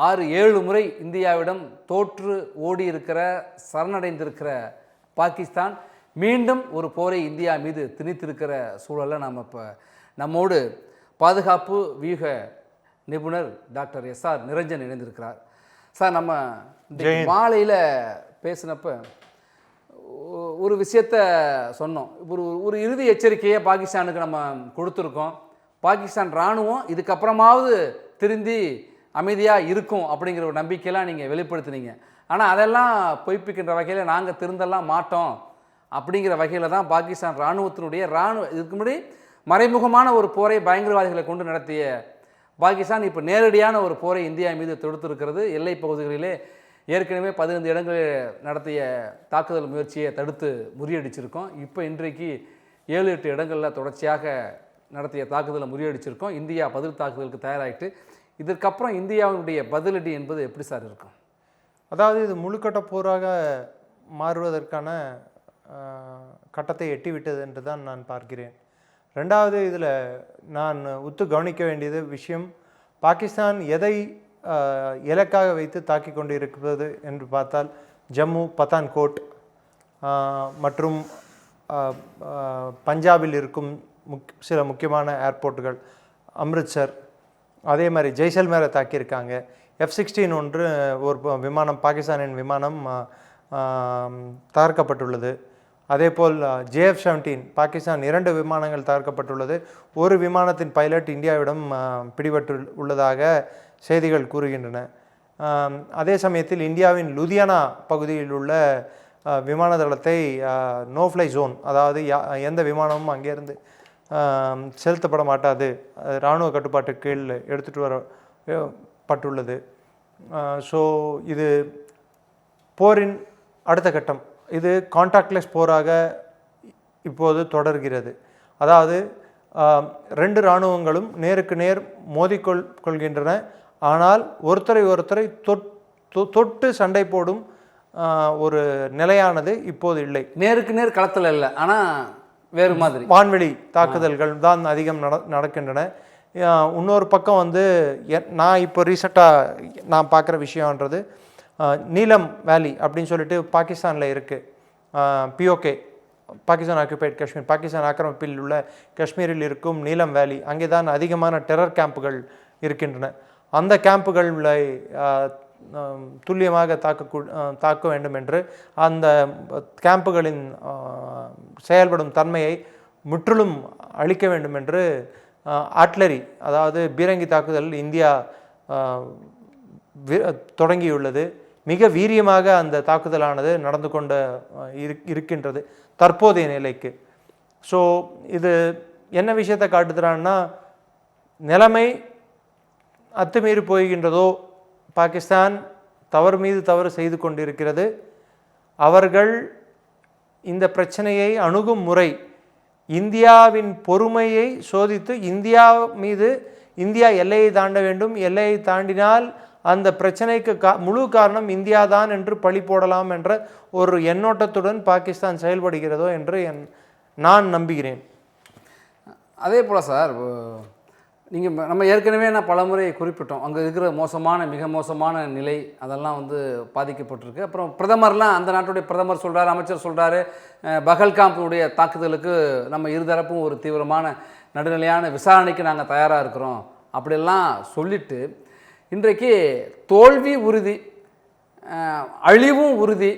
6-7 முறை இந்தியாவிடம் தோற்று ஓடி இருக்கிற சரணடைந்திருக்கிற பாகிஸ்தான் மீண்டும் ஒரு போரை இந்தியா மீது திணித்திருக்கிற சூழலில் நாம் இப்போ நம்மோடு பாதுகாப்பு வியூக நிபுணர் டாக்டர் SR நிரஞ்சன் இணைந்திருக்கிறார். சார், நம்ம மாலையில் பேசினப்ப ஒரு விஷயத்த சொன்னோம். ஒரு இறுதி எச்சரிக்கையை பாகிஸ்தானுக்கு நம்ம கொடுத்துருக்கோம். பாகிஸ்தான் இராணுவம் இதுக்கப்புறமாவது திருந்தி அமைதியாக இருக்கும் அப்படிங்கிற ஒரு நம்பிக்கையெல்லாம் நீங்கள் வெளிப்படுத்தினீங்க. ஆனால் அதெல்லாம் பொய்ப்பிக்கின்ற வகையில் நாங்கள் திருந்தெல்லாம் மாட்டோம் அப்படிங்கிற வகையில் தான் பாகிஸ்தான் இராணுவத்தினுடைய இதுக்கு முன்னாடி மறைமுகமான ஒரு போரை பயங்கரவாதிகளை கொண்டு நடத்திய பாகிஸ்தான் இப்போ நேரடியான ஒரு போரை இந்தியா மீது தொடுத்திருக்கிறது. எல்லை பகுதிகளிலே ஏற்கனவே 15 இடங்களில் நடத்திய தாக்குதல் முயற்சியை தடுத்து முறியடிச்சிருக்கோம். இப்போ இன்றைக்கு 7-8 இடங்களில் தொடர்ச்சியாக நடத்திய தாக்குதலை முறியடிச்சிருக்கோம். இந்தியா பதில் தாக்குதலுக்கு தயாராகிட்டு இதற்கப்புறம் இந்தியாவுடைய பதிலடி என்பது எப்படி சார் இருக்கும்? அதாவது இது முழுக்கட்ட போராக மாறுவதற்கான கட்டத்தை எட்டிவிட்டது என்று தான் நான் பார்க்கிறேன். ரெண்டாவது, இதில் நான் உத்து கவனிக்க வேண்டியது விஷயம், பாகிஸ்தான் எதை இலக்காக வைத்து தாக்கி கொண்டு இருக்கிறது என்று பார்த்தால் ஜம்மு, பத்தான்கோட் மற்றும் பஞ்சாபில் இருக்கும் சில முக்கியமான ஏர்போர்ட்டுகள், அம்ரித்சர், அதே மாதிரி ஜெய்சல்மேரை தாக்கியிருக்காங்க. F-16 ஒன்று ஒரு விமானம், பாகிஸ்தானின் விமானம் தகர்க்கப்பட்டுள்ளது. அதேபோல் JF-17 பாகிஸ்தான் 2 விமானங்கள் தகர்க்கப்பட்டுள்ளது. ஒரு விமானத்தின் பைலட் இந்தியாவிடம் பிடிபட்டு உள்ளதாக செய்திகள் கூறுகின்றன. அதே சமயத்தில் இந்தியாவின் லுதியானா பகுதியில் உள்ள விமான தளத்தை நோ ஃப்ளை ஜோன், அதாவது எந்த விமானமும் அங்கேருந்து செலுத்தப்பட மாட்டாது, இராணுவ கட்டுப்பாட்டு கீழ் எடுத்துகிட்டு வரப்பட்டுள்ளது. ஸோ இது போரின் அடுத்த கட்டம். இது கான்டாக்ட்லெஸ் போராக இப்போது தொடர்கிறது. அதாவது 2 இராணுவங்களும் நேருக்கு நேர் மோதிக்கொள்கின்றன. ஆனால் ஒருத்தரை தொட்டு சண்டை போடும் ஒரு நிலையானது இப்போது இல்லை. நேருக்கு நேர் களத்தில் இல்லை, ஆனால் வேறு மாதிரி வான்வெளி தாக்குதல்கள் தான் அதிகம் நடக்கின்றன. இன்னொரு பக்கம் வந்து நான் இப்போ ரீசெண்டாக நான் பார்க்குற விஷயன்றது நீலம் வேலி அப்படின்னு சொல்லிட்டு பாகிஸ்தானில் இருக்குது. POK, பாகிஸ்தான் ஆக்குபைட் காஷ்மீர், பாகிஸ்தான் ஆக்கிரமிப்பில் உள்ள காஷ்மீரில் இருக்கும் நீலம் வேலி, அங்கே தான் அதிகமான டெரர் கேம்புகள் இருக்கின்றன. அந்த கேம்புகளை துல்லியமாக தாக்க வேண்டும் என்று, அந்த கேம்புகளின் செயல்படும் தன்மையை முற்றிலும் அழிக்க வேண்டும் என்று ஆர்ட்லரி, அதாவது பீரங்கி தாக்குதல் இந்தியா தொடங்கியுள்ளது. மிக வீரியமாக அந்த தாக்குதலானது நடந்து கொண்டு இருக்கின்றது தற்போதைய நிலைக்கு. ஸோ இது என்ன விஷயத்தை காட்டுகிறான்னா, நிலைமை அத்துமீறி போகின்றதோ, பாகிஸ்தான் தவறு மீது தவறு செய்து கொண்டிருக்கிறது. அவர்கள் இந்த பிரச்சனையை அணுகும் முறை இந்தியாவின் பொறுமையை சோதித்து இந்தியா எல்லையை தாண்ட வேண்டும், எல்லையை தாண்டினால் அந்த பிரச்சனைக்கு முழு காரணம் இந்தியா தான் என்று பழி போடலாம் என்ற ஒரு எண்ணோட்டத்துடன் பாகிஸ்தான் செயல்படுகிறதோ என்று நான் நம்புகிறேன். அதே போல் சார், நம்ம ஏற்கனவே பலமுறை குறிப்பிட்டோம், அங்கே இருக்கிற மிக மோசமான நிலை அதெல்லாம் வந்து பாதிக்கப்பட்டிருக்கு. அப்புறம் பிரதமர்லாம், அந்த நாட்டுடைய பிரதமர் சொல்கிறார், அமைச்சர் சொல்கிறாரு, பகல்காம்புடைய தாக்குதலுக்கு நம்ம இருதரப்பும் ஒரு தீவிரமான நடுநிலையான விசாரணைக்கு நாங்கள் தயாராக இருக்கிறோம் அப்படிலாம் சொல்லிட்டு, இன்றைக்கு தோல்வி உறுதி, அழிவும் உறுதி,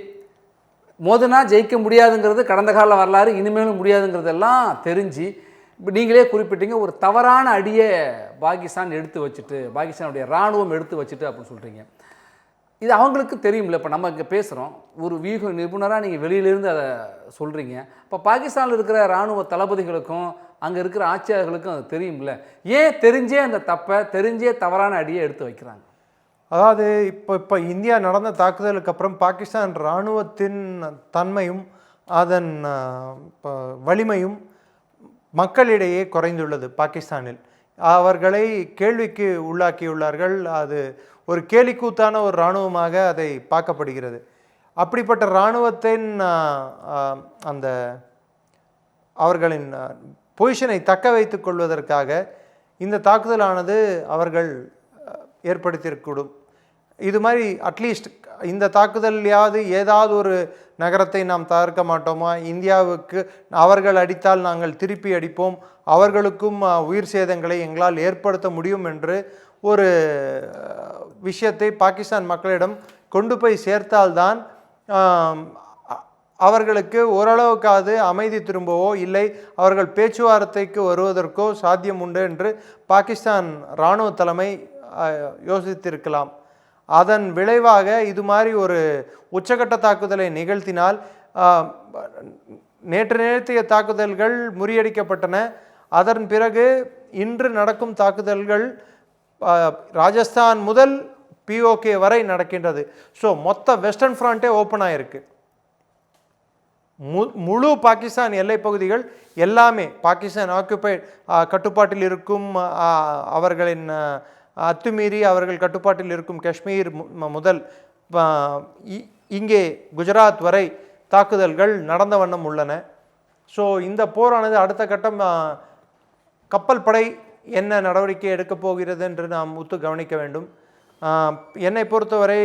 மோதுனா ஜெயிக்க முடியாதுங்கிறது கடந்த கால வரலாறு, இனிமேலும் முடியாதுங்கிறதெல்லாம் தெரிஞ்சு, இப்போ நீங்களே குறிப்பிட்டீங்க, ஒரு தவறான அடியை பாகிஸ்தான் எடுத்து வச்சுட்டு, பாகிஸ்தானுடைய இராணுவம் எடுத்து வச்சுட்டு அப்படின்னு சொல்கிறீங்க. இது அவங்களுக்கு தெரியும்ல. இப்போ நம்ம இங்கே பேசுகிறோம், ஒரு வியூக நிபுணராக நீங்கள் வெளியிலேருந்து அதை சொல்கிறீங்க. இப்போ பாகிஸ்தானில் இருக்கிற இராணுவ தளபதிகளுக்கும் அங்கே இருக்கிற ஆட்சியாளர்களுக்கும் அது தெரியும்ல. ஏன் தெரிஞ்சே அந்த தெரிஞ்சே தவறான அடியை எடுத்து வைக்கிறாங்க? அதாவது இப்போ இந்தியா நடந்த தாக்குதலுக்கு அப்புறம் பாகிஸ்தான் இராணுவத்தின் தன்மையும் அதன் வலிமையும் மக்களிடையே குறைந்துள்ளது. பாகிஸ்தானில் அவர்களை கேள்விக்கு உள்ளாக்கியுள்ளார்கள். அது ஒரு கேலிக்கூத்தான ஒரு இராணுவமாக அதை பார்க்கப்படுகிறது. அப்படிப்பட்ட இராணுவத்தின் அந்த அவர்களின் பொசிஷனை தக்க வைத்துக் கொள்வதற்காக இந்த தாக்குதலானது அவர்கள் ஏற்படுத்தியிருக்கூடும். இது மாதிரி அட்லீஸ்ட் இந்த தாக்குதலையாவது ஏதாவது ஒரு நகரத்தை நாம் தவிர்க்க மாட்டோமா, இந்தியாவுக்கு அவர்கள் அடித்தால் நாங்கள் திருப்பி அடிப்போம், அவர்களுக்கும் உயிர் சேதங்களை எங்களால் ஏற்படுத்த முடியும் என்று ஒரு விஷயத்தை பாகிஸ்தான் மக்களிடம் கொண்டு போய் சேர்த்தால்தான் அவர்களுக்கு ஓரளவுக்காவது அமைதி திரும்பவோ இல்லை அவர்கள் பேச்சுவார்த்தைக்கு வருவதற்கோ சாத்தியம் உண்டு என்று பாகிஸ்தான் இராணுவ தலைமை யோசித்திருக்கலாம். அதன் விளைவாக இது மாதிரி ஒரு உச்சகட்ட தாக்குதலை நிகழ்த்தினால் நேற்றைய தாக்குதல்கள் முறியடிக்கப்பட்டன. அதன் பிறகு இன்று நடக்கும் தாக்குதல்கள் ராஜஸ்தான் முதல் POK வரை நடக்கின்றது. ஸோ மொத்த வெஸ்டர்ன் ஃப்ரண்ட்டே ஓப்பன் ஆகிருக்கு. முழு பாகிஸ்தான் எல்லை பகுதிகள் எல்லாமே பாகிஸ்தான் ஆக்குபைட் கட்டுப்பாட்டில் இருக்கும், அவர்களின் அத்துமீறி அவர்கள் கட்டுப்பாட்டில் இருக்கும் காஷ்மீர் முதல் இங்கே குஜராத் வரை தாக்குதல்கள் நடந்த வண்ணம் உள்ளன. ஸோ இந்த போரானது அடுத்த கட்டம் கப்பல் படை என்ன நடவடிக்கை எடுக்கப் போகிறது என்று நாம் உத்து கவனிக்க வேண்டும். என்னை பொறுத்தவரை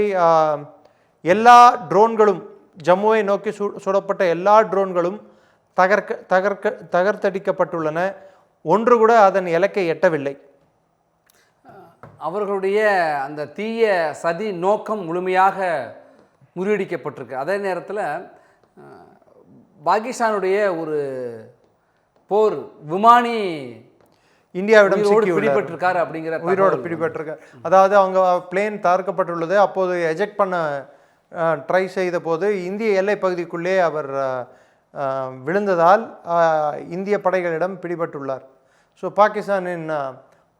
எல்லா ட்ரோன்களும் ஜம்முவை நோக்கி சுடப்பட்ட எல்லா ட்ரோன்களும் தகர்த்தடிக்கப்பட்டுள்ளன. ஒன்று கூட அதன் இலக்கை எட்டவில்லை. அவர்களுடைய அந்த தீய சதி நோக்கம் முழுமையாக முறியடிக்கப்பட்டிருக்கு. அதே நேரத்தில் பாகிஸ்தானுடைய ஒரு போர் விமானி இந்தியாவிடம் பிடிபட்டிருக்காரு அப்படிங்கிற உயிரோடு பிடிபட்டிருக்கார். அதாவது அவங்க பிளேன் தகர்க்கப்பட்டுள்ளது. அப்போது எஜெக்ட் பண்ண ட்ரை செய்த போது இந்திய எல்லை பகுதிக்குள்ளே அவர் விழுந்ததால் இந்திய படைகளிடம் பிடிபட்டுள்ளார். ஸோ பாகிஸ்தானின்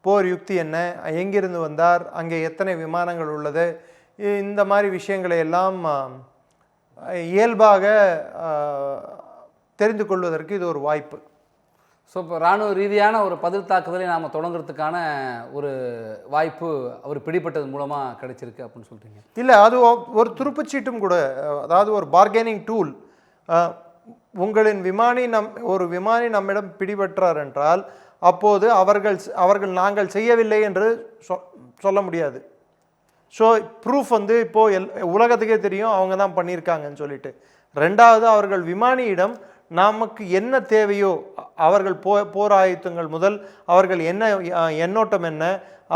போர் யுக்தி என்ன, எங்கிருந்து வந்தார், அங்கே எத்தனை விமானங்கள் உள்ளது, இந்த மாதிரி விஷயங்களை எல்லாம் இயல்பாக தெரிந்து கொள்வதற்கு இது ஒரு வாய்ப்பு. ஸோ இப்போ இராணுவ ரீதியான ஒரு பதில் தாக்குதலை நாம் தொடங்குறதுக்கான ஒரு வாய்ப்பு அவர் பிடிப்பட்டது மூலமாக கிடைச்சிருக்கு அப்படின்னு சொல்கிறீங்க? இல்லை, அது ஒரு துருப்புச்சீட்டும் கூட. அதாவது ஒரு பார்கெனிங் டூல். உங்களின் ஒரு விமானி நம்மிடம் பிடிபற்றார் என்றால் அப்போது அவர்கள் நாங்கள் செய்யவில்லை என்று சொல்ல முடியாது. ஸோ ப்ரூஃப் இப்போது உலகத்துக்கே தெரியும் அவங்க தான் பண்ணியிருக்காங்கன்னு சொல்லிட்டு. ரெண்டாவது, அவர்கள் விமானியிடம் நமக்கு என்ன தேவையோ அவர்கள் போர் ஆயுதங்கள் முதல் அவர்கள் என்ன எண்ணோட்டம் என்ன,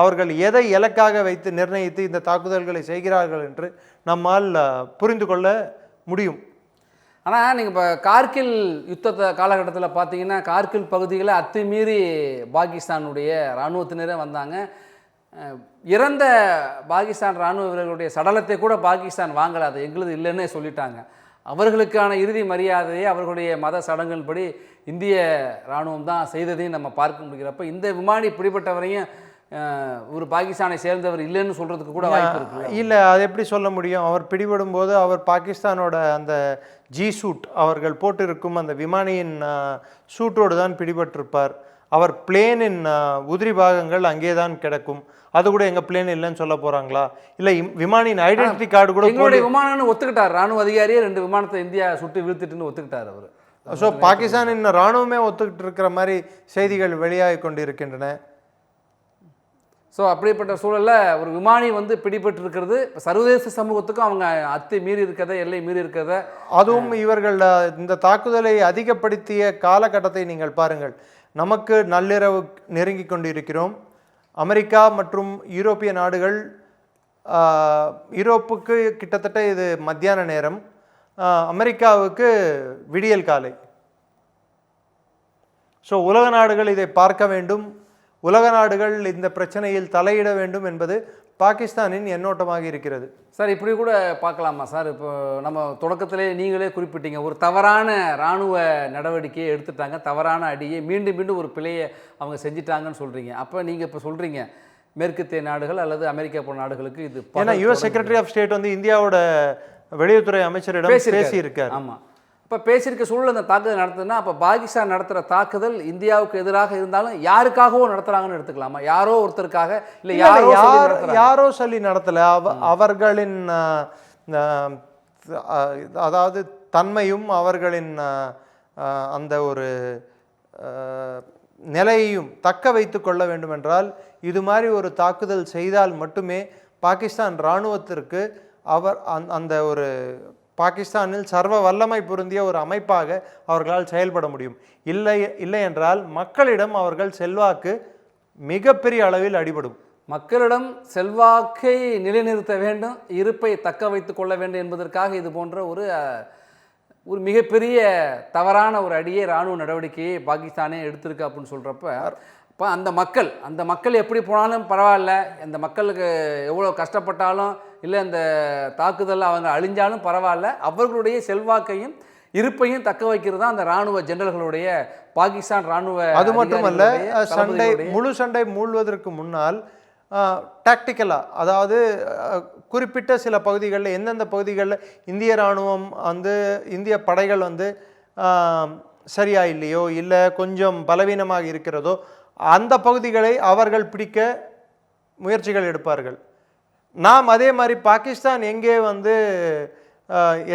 அவர்கள் எதை இலக்காக வைத்து நிர்ணயித்து இந்த தாக்குதல்களை செய்கிறார்கள் என்று நம்மால் புரிந்து கொள்ள முடியும். ஆனால் நீங்கள் இப்போ கார்கில் யுத்தத்தை காலகட்டத்தில் பார்த்தீங்கன்னா கார்கில் பகுதிகளை அத்துமீறி பாகிஸ்தானுடைய இராணுவத்தினரே வந்தாங்க. இறந்த பாகிஸ்தான் இராணுவ வீரர்களுடைய சடலத்தை கூட பாகிஸ்தான் வாங்கலை, அது எங்களுது இல்லைன்னே சொல்லிட்டாங்க. அவர்களுக்கான இறுதி மரியாதையை அவர்களுடைய மத சடங்குகளின்படி இந்திய இராணுவம் தான் செய்ததையும் நம்ம பார்க்க முடிகிறப்ப இந்த விமானி பிடிப்பட்டவரையும் ஒரு பாகிஸ்தானை சேர்ந்தவர் இல்லைன்னு சொல்கிறதுக்கு கூட வாய்ப்பு இருக்கு. இல்லை, அது எப்படி சொல்ல முடியும்? அவர் பிடிபடும் போது அவர் பாகிஸ்தானோட அந்த சூட் அவர்கள் போட்டிருக்கும் அந்த விமானியின் சூட்டோடு தான் பிடிபட்டிருப்பார். அவர் பிளேனின் உதிரி பாகங்கள் அங்கே தான் கிடக்கும். அது கூட எங்கள் பிளேன் இல்லைன்னு சொல்ல போகிறாங்களா? இல்லை, விமானியின் ஐடென்டிட்டி கார்டு கூட எங்களுடைய விமானம்னு ஒத்துக்கிட்டார். ராணுவ அதிகாரியே 2 விமானத்தை இந்தியா சுட்டு வீழ்த்திட்டுன்னு ஒத்துக்கிட்டார் அவர். ஸோ பாகிஸ்தானின் இராணுவமே ஒத்துக்கிட்டு இருக்கிற மாதிரி செய்திகள் வெளியாகி கொண்டு இருக்கின்றன. ஸோ அப்படிப்பட்ட சூழலில் ஒரு விமானி பிடிபட்டு இருக்கிறது சர்வதேச சமூகத்துக்கும் அவங்க மீறி இருக்கிறத, எல்லை மீறி இருக்கிறத, அதுவும் இவர்கள் இந்த தாக்குதலை அதிகப்படுத்திய காலகட்டத்தை நீங்கள் பாருங்கள். நமக்கு நள்ளிரவு நெருங்கி கொண்டு இருக்கிறோம். அமெரிக்கா மற்றும் யூரோப்பிய நாடுகள், யூரோப்புக்கு கிட்டத்தட்ட இது மத்தியான நேரம், அமெரிக்காவுக்கு விடியல் காலை. ஸோ உலக நாடுகள் இதை பார்க்க வேண்டும், உலக நாடுகள் இந்த பிரச்சனையில் தலையிட வேண்டும் என்பது பாகிஸ்தானின் எண்ணோட்டமாக இருக்கிறது. சார், இப்படி கூட பார்க்கலாமா சார்? இப்போ நம்ம தொடக்கத்திலே நீங்களே குறிப்பிட்டீங்க, ஒரு தவறான இராணுவ நடவடிக்கையை எடுத்துட்டாங்க, தவறான அடியை மீண்டும் மீண்டும் ஒரு பிழையை அவங்க செஞ்சிட்டாங்கன்னு சொல்கிறீங்க. அப்போ நீங்கள் இப்போ சொல்கிறீங்க மேற்கத்திய நாடுகள் அல்லது அமெரிக்கா போன்ற நாடுகளுக்கு இது, ஏன்னா US செக்ரட்டரி ஆஃப் ஸ்டேட் இந்தியாவோட வெளியுறவுத்துறை அமைச்சரிடம் பேசியிருக்கார். ஆமாம், இப்போ பேசியிருக்க சூழல் அந்த தாக்குதல் நடத்துதுன்னா அப்போ பாகிஸ்தான் நடத்துகிற தாக்குதல் இந்தியாவுக்கு எதிராக இருந்தாலும் யாருக்காகவோ நடத்துகிறாங்கன்னு எடுத்துக்கலாமா? யாரோ ஒருத்தருக்காக, இல்லை யாரோ சொல்லி நடத்தலை. அவர்களின் அதாவது தன்மையும் அவர்களின் அந்த ஒரு நிலையையும் தக்க வைத்து கொள்ள வேண்டும் என்றால் இது மாதிரி ஒரு தாக்குதல் செய்தால் மட்டுமே பாகிஸ்தான் இராணுவத்திற்கு அந்த ஒரு பாகிஸ்தானில் சர்வ வல்லமை பொருந்திய ஒரு அமைப்பாக அவர்களால் செயல்பட முடியும். இல்லை என்றால் மக்களிடம் அவர்கள் செல்வாக்கு மிகப்பெரிய அளவில் அடிபடும். மக்களிடம் செல்வாக்கை நிலைநிறுத்த வேண்டும், இருப்பை தக்க வைத்துக் கொள்ள வேண்டும் என்பதற்காக இது போன்ற ஒரு மிகப்பெரிய தவறான ஒரு அடியை இராணுவ நடவடிக்கையை பாகிஸ்தானே எடுத்திருக்கு அப்படின்னு சொல்கிறப்ப, இப்போ அந்த மக்கள் எப்படி போனாலும் பரவாயில்ல, இந்த மக்களுக்கு எவ்வளோ கஷ்டப்பட்டாலும் இல்லை இந்த தாக்குதலில் அவங்க அழிஞ்சாலும் பரவாயில்ல, அவர்களுடைய செல்வாக்கையும் இருப்பையும் தக்க வைக்கிறது தான் அந்த இராணுவ ஜெனரல்களுடைய, பாகிஸ்தான் இராணுவ. அது மட்டுமல்ல, முழு சண்டை மூழ்வதற்கு முன்னால் டாக்டிக்கலாக, அதாவது குறிப்பிட்ட சில பகுதிகளில் எந்தெந்த பகுதிகளில் இந்திய இராணுவம் இந்திய படைகள் சரியா இல்லையோ இல்லை கொஞ்சம் பலவீனமாக இருக்கிறதோ அந்த பகுதிகளை அவர்கள் பிடிக்க முயற்சிகள் எடுப்பார்கள். நாம் அதே மாதிரி பாகிஸ்தான் எங்கே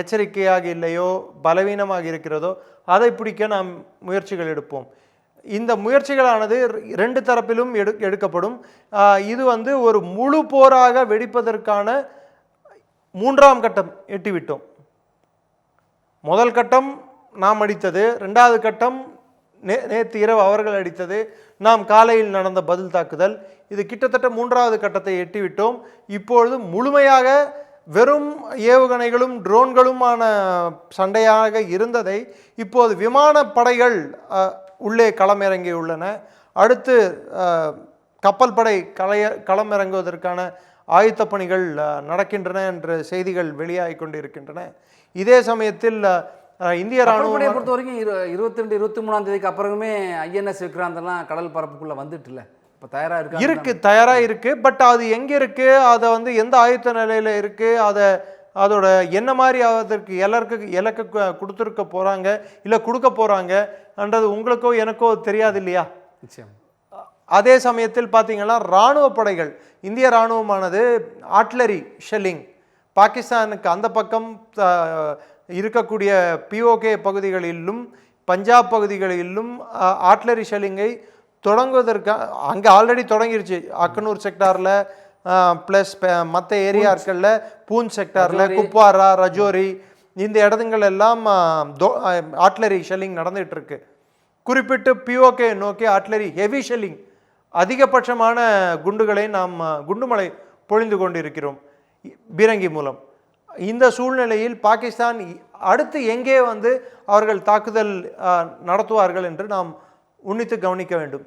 எச்சரிக்கையாக இல்லையோ பலவீனமாக இருக்கிறதோ அதை பிடிக்க நாம் முயற்சிகள் எடுப்போம். இந்த முயற்சிகளானது ரெண்டு தரப்பிலும் எடுக்கப்படும். இது ஒரு முழு போராக வெடிப்பதற்கான 3ஆம் கட்டம் எட்டிவிட்டோம். முதல் கட்டம் நாம் அடித்தது, 2வது கட்டம் நேற்று இரவு அவர்கள் அடித்தது, நாம் காலையில் நடந்த பதில் தாக்குதல், இது கிட்டத்தட்ட 3வது கட்டத்தை எட்டிவிட்டோம். இப்பொழுது முழுமையாக வெறும் ஏவுகணைகளும் ட்ரோன்களுமான சண்டையாக இருந்ததை இப்போது விமானப்படைகள் உள்ளே களமிறங்கியுள்ளன. அடுத்து கப்பல் படை களமிறங்குவதற்கான ஆயுத்த பணிகள் நடக்கின்றன என்ற செய்திகள் வெளியாகி கொண்டிருக்கின்றன. இதே சமயத்தில் இந்திய ராணுவத்தை பொறுத்த வரைக்கும் 22, 23ஆம் தேதிக்கு அப்புறமே INS விக்ராந்தெல்லாம் கடல் பரப்புக்குள்ளே வந்துட்டுல, இப்போ தயாராக இருக்கு. பட் அது எங்கே இருக்கு, அதை எந்த ஆயுத்த நிலையில் இருக்கு, அதோட என்ன மாதிரி அதற்கு இலக்கு கொடுத்துருக்க போகிறாங்க இல்லை கொடுக்க போகிறாங்கன்றது உங்களுக்கோ எனக்கோ தெரியாது இல்லையா? நிச்சயம். அதே சமயத்தில் பார்த்தீங்கன்னா இராணுவ படைகள், இந்திய இராணுவமானது ஆர்ட்லரி ஷெல்லிங் பாகிஸ்தானுக்கு அந்த பக்கம் இருக்கக்கூடிய POK பகுதிகளிலும் பஞ்சாப் பகுதிகளிலும் ஆர்ட்லரி ஷெல்லிங்கை தொடங்குவதற்கு அங்கே ஆல்ரெடி தொடங்கிருச்சு. அக்கனூர் செக்டாரில் ப்ளஸ் மற்ற ஏரியாக்களில் பூஞ்ச் செக்டாரில் குப்வாரா, ரஜோரி இந்த இடங்கள் எல்லாம் ஆர்ட்லரி ஷெல்லிங் நடந்துகிட்டு இருக்கு. குறிப்பிட்டு POK நோக்கி ஆர்ட்லரி ஹெவி ஷெல்லிங் அதிகபட்சமான குண்டுகளை நாம் குண்டுமலை பொழிந்து கொண்டிருக்கிறோம் பீரங்கி மூலம். இந்த சூழ்நிலையில் பாகிஸ்தான் அடுத்து எங்கே அவர்கள் தாக்குதல் நடத்துவார்கள் என்று நாம் உன்னித்து கவனிக்க வேண்டும்.